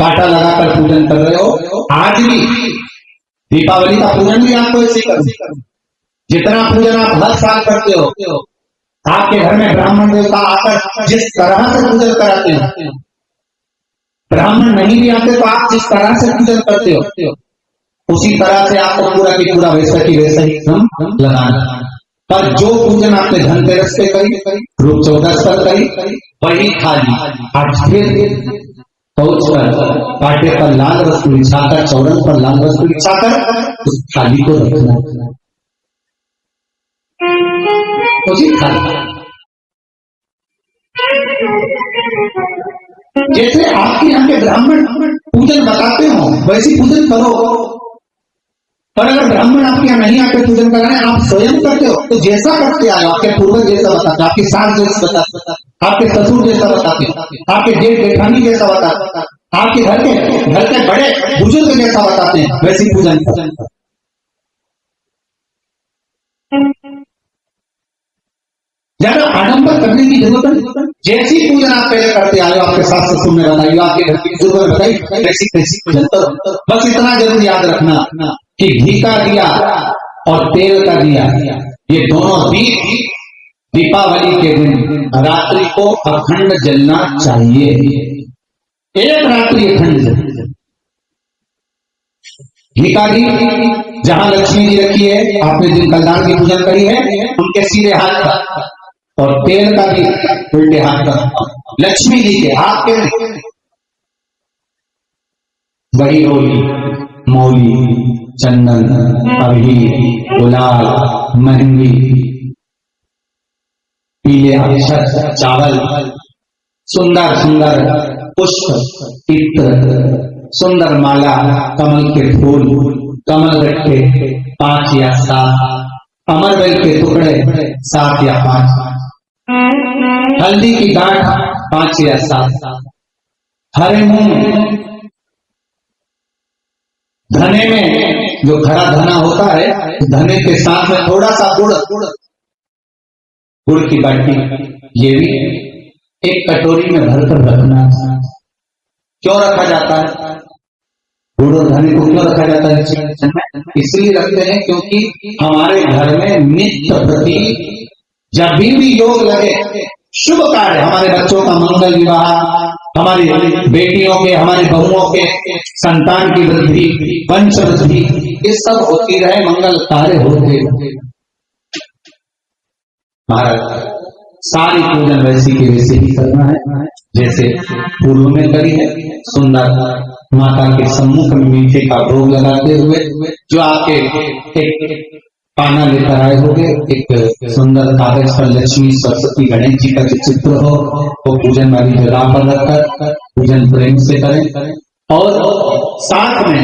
कांटा लगाकर पूजन कर रहे हो। आज भी दीपावली का पूजन भी आपको ऐसे करो। जितना पूजन आप हर साल करते हो, आपके घर में ब्राह्मण देवता आकर जिस तरह से पूजन कराते हो, ब्राह्मण नहीं भी आते तो आप जिस तरह से पूजन करते हो, उसी तरह से आपको पूरा की पूरा वैसा की वैसा ही क्रम लगाना। पर जो पूजन आपने धनतेरस पे करी, रूप चौदस पर करी, वही थाली आज फिर पहुंच पर पाटे पर लाल वस्त्र बिछाकर, चौरस पर लाल वस्त्र बिछाकर उस थाली को रखना, उसी थाली। जैसे आपके यहाँ के ब्राह्मण पूजन बताते हो वैसी पूजन करो। पर अगर ब्राह्मण आपके यहाँ नहीं आके पूजन कराए, आप स्वयं करते हो, तो जैसा करते आए, आपके पूर्वज जैसा बताते, आपकी सास जैसा बताते, आपके ससुर जैसा बताते, आपके जेठ जेठानी जैसा बताते, आपके घर के बड़े बुजुर्ग जैसा बताते हैं, वैसी पूजन करो। ज्यादा आडंबर करने की जरूरत नहीं। जैसी पूजन आप पहले करते आए हो, आपके सास ससुर ने बताई, आपके घर की बुजुर्ग ने बताई, वैसी वैसी पूजन करो। बस इतना जरूर याद रखना कि घी का दिया और तेल का दिया, ये दोनों दीप दीपावली के दिन रात्रि को अखंड जलना चाहिए। एक रात्रि अखंड जलना। घी का दीप जहां लक्ष्मी जी रखी है, आपने जिन कल्याण की पूजन करी है, उनके सीधे हाथ का, और तेल का भी उल्टे हाथ का, लक्ष्मी जी के हाथ के नहीं। बड़ी होली, मौली, चंदन, अबीर, गुलाल, मेहंदी, पीले अक्षत, चावल, सुंदर सुंदर पुष्प, इत्र, सुंदर माला, कमल के फूल, कमल गट्टे 5 या 7, अमरबेल के टुकड़े 7 या 5, हल्दी की गांठ 5 या 7, हरे मूंग, धने में जो खड़ा धना होता है, धने के साथ में थोड़ा सा गुड़ की बाटी, ये भी एक कटोरी में भरकर रखना। क्यों रखा जाता है गुड़ और धने को? क्यों रखा जाता है? इसलिए रखते हैं क्योंकि हमारे घर में नित्य प्रति जब भी योग लगे, शुभ कार्य, हमारे बच्चों का मंगल विवाह, हमारी बेटियों के, हमारी बहुओं के संतान की वृद्धि, वंश वृद्धि, ये सब होती रहे, मंगल कार्य होते रहे। महाराज सारी पूजन वैसी की वैसे ही करना है जैसे पूर्व में करी है। सुंदर माता के सम्मुख में मीठे का भोग लगाते हुए, जो आपके एक पाना लेकर आए होगे, एक सुंदर कागज पर लक्ष्मी, सरस्वती, गणेश जी का जो चित्र हो, वो पूजन वाली जगह पर रखकर पूजन प्रेम से करें। और साथ में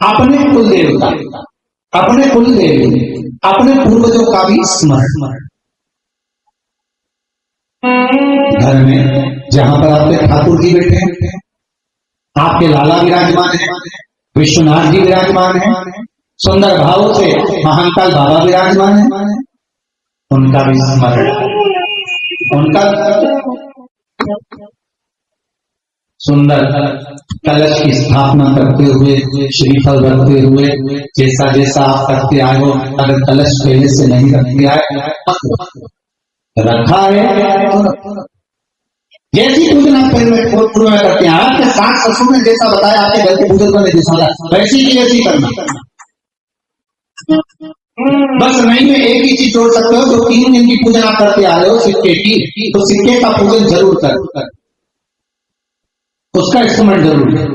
अपने कुल देवता, अपने कुल देवी, अपने पूर्वजों का भी स्मरण। घर में जहां पर आपके ठाकुर जी बैठे हैं, आपके लाला विराजमान है, विश्वनाथ जी विराजमान है, सुंदर भाव से महाकाल बाबा विराजमान है, उनका भी स्मरण, उनका सुंदर कलश की स्थापना करते हुए, श्रीफल रखते हुए, जैसा जैसा आप करते आए हो, अगर कलश पहले से नहीं रखते आए, रखा है तो जैसी पूजन आप पूर्व में करते हैं, आपके सास ससुर ने जैसा बताया, आपके घर के बुजुर्गों ने जैसा बताया, वैसी की वैसी करना। बस नहीं में एक ही चीज जोड़ सकते हो, जो 3 दिन की पूजन आप करते आ रहे हो सिक्के की, तो सिक्के का पूजन जरूर कर, उसका स्मरण जरूर है।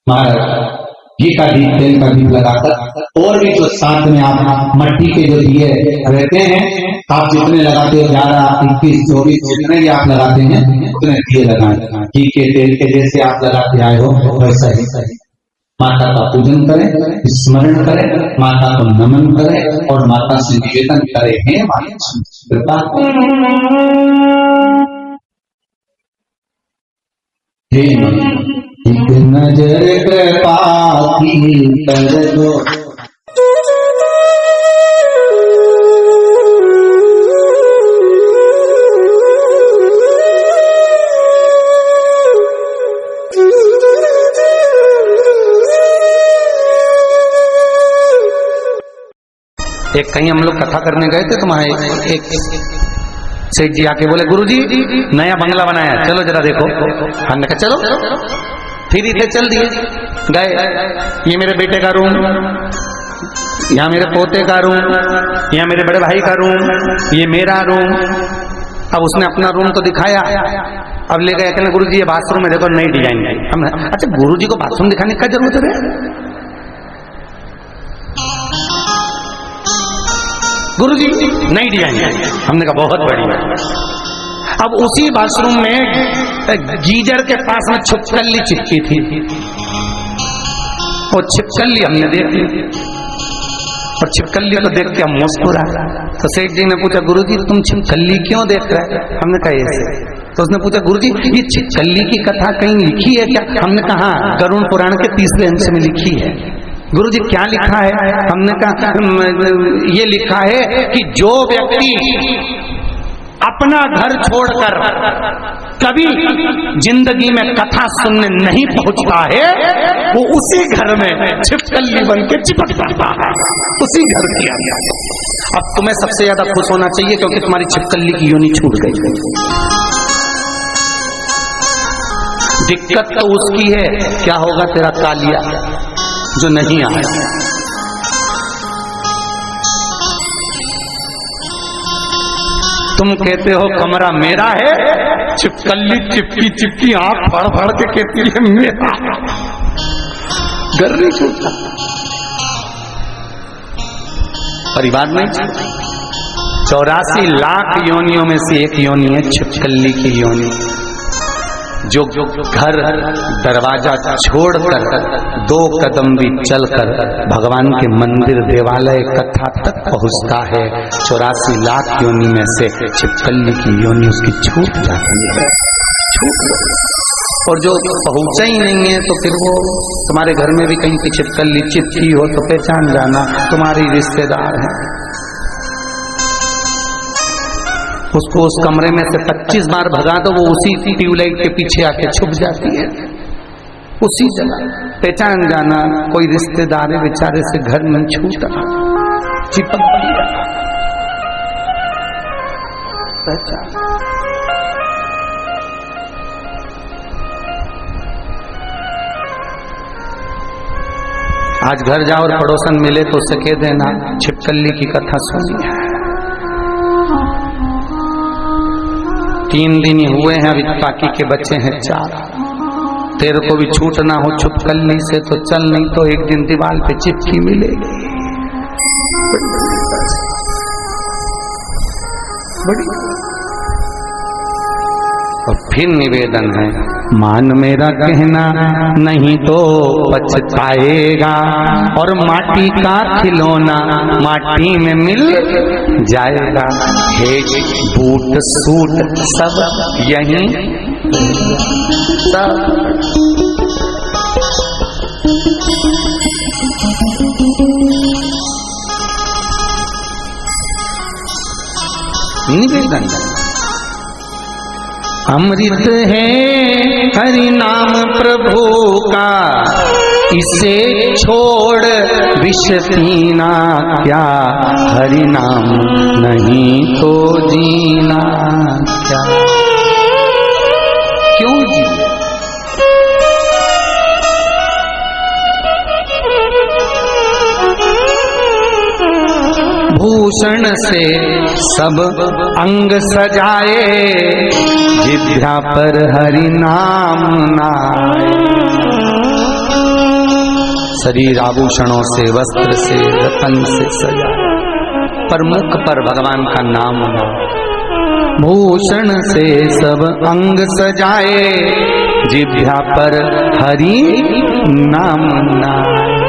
महाराज घी का दीप, तेल का दीप लगाकर, और भी जो साथ में आप मट्टी के जो दिए रहते हैं, आप जितने लगाते हो, 11, 21, 24, जितने भी आप लगाते हैं, उतने दिए लगाए। घी के, तेल के जैसे आप लगाते आए हो, वैसा ही माता का पूजन करें, स्मरण करें, माता को नमन करें और माता से निवेदन करें, हे माता कृपा, हे एक नजर कृपा की कर दो। एक कहीं हम लोग कथा करने गए थे तो वहां एक सेठ जी आके बोले, गुरुजी नया बंगला बनाया, चलो जरा देखो। हमने कहा चलो, फिर इधर चल दिए, गए। ये मेरे बेटे का रूम, यहाँ मेरे पोते का रूम, यहाँ मेरे बड़े भाई का रूम, ये मेरा रूम। अब उसने अपना रूम तो दिखाया, अब ले गए, कहने गुरुजी ये बाथरूम है, देखो नई डिजाइन है। हम, अच्छा गुरुजी को बाथरूम दिखाने का जरूरत है? गुरुजी नई डिजाइन है। हमने कहा बहुत बढ़िया। अब उसी बाथरूम में गीजर के पास में छिपकली चिपकी थी, वो छिपकली हमने देख ली और छिपकली को देख के हम मुस्कुरा। तो सेठ जी ने पूछा, गुरुजी तुम छिपकली क्यों देख रहे? हमने कहा ऐसे। तो उसने पूछा, गुरुजी ये छिपकली की कथा कहीं लिखी है क्या? हमने कहा गरुड़ पुराण के 3रे अंश में लिखी है। गुरुजी क्या लिखा है? हमने कहा ये लिखा है कि जो व्यक्ति अपना घर छोड़कर कभी जिंदगी में कथा सुनने नहीं पहुंचता है, वो उसी घर में छिपकली बन के चिपक जाता है, उसी घर की। अब तुम्हें सबसे ज्यादा खुश होना चाहिए क्योंकि तुम्हारी छिपकली की योनि छूट गई। दिक्कत तो उसकी है, क्या होगा तेरा कालिया जो नहीं आया। तुम कहते हो कमरा मेरा है, छिपकली चिपकी चिपकी आंख फड़ फड़ के कहती है मेरा, घर नहीं छूटता। परिवार में 84 लाख योनियों में से एक योनि है छिपकली की योनि, जो घर दरवाजा छोड़कर 2 कदम भी चलकर भगवान के मंदिर देवालय कथा तक पहुंचता है। 84 लाख योनि में से छिपकली की योनि उसकी छूट जाती है, और जो पहुंचा ही नहीं है तो फिर वो तुम्हारे घर में भी कहीं की छिपकली चिपकी हो तो पहचान जाना तुम्हारी रिश्तेदार है। उसको उस कमरे में से 25 बार भगा दो, वो उसी ट्यूबलाइट के पीछे आके छुप जाती है, उसी जगह। पहचान जाना कोई रिश्तेदार बेचारे से घर में छूटा, चिपक गया, पहचान। आज घर जाओ और पड़ोसन मिले तो उसे कह देना छिपकली की कथा सुनी है। 3 दिन ही हुए हैं, अभी बाकी के बच्चे हैं 4। तेरे को भी छूटना हो छिपकली से तो चल, नहीं तो एक दिन दीवार पे चिपकी मिलेगी। बड़ी और फिर निवेदन है, मान मेरा कहना नहीं तो पछताएगा, और माटी का खिलौना माटी में मिल जाएगा। हे बूट सूट सब यहीं सब। निवेदन अमृत है हरि नाम प्रभु का, इसे छोड़ विष पीना क्या, हरि नाम नहीं तो जीना क्या। क्यों जी? भूषण से सब अंग सजाए, जिभ्या पर हरि नाम नाए। शरीर आभूषणों से, वस्त्र से, रतन से सजा, पर मुख पर भगवान का नाम ना। भूषण से सब अंग सजाए, जिभ्या पर हरि नाम नाए।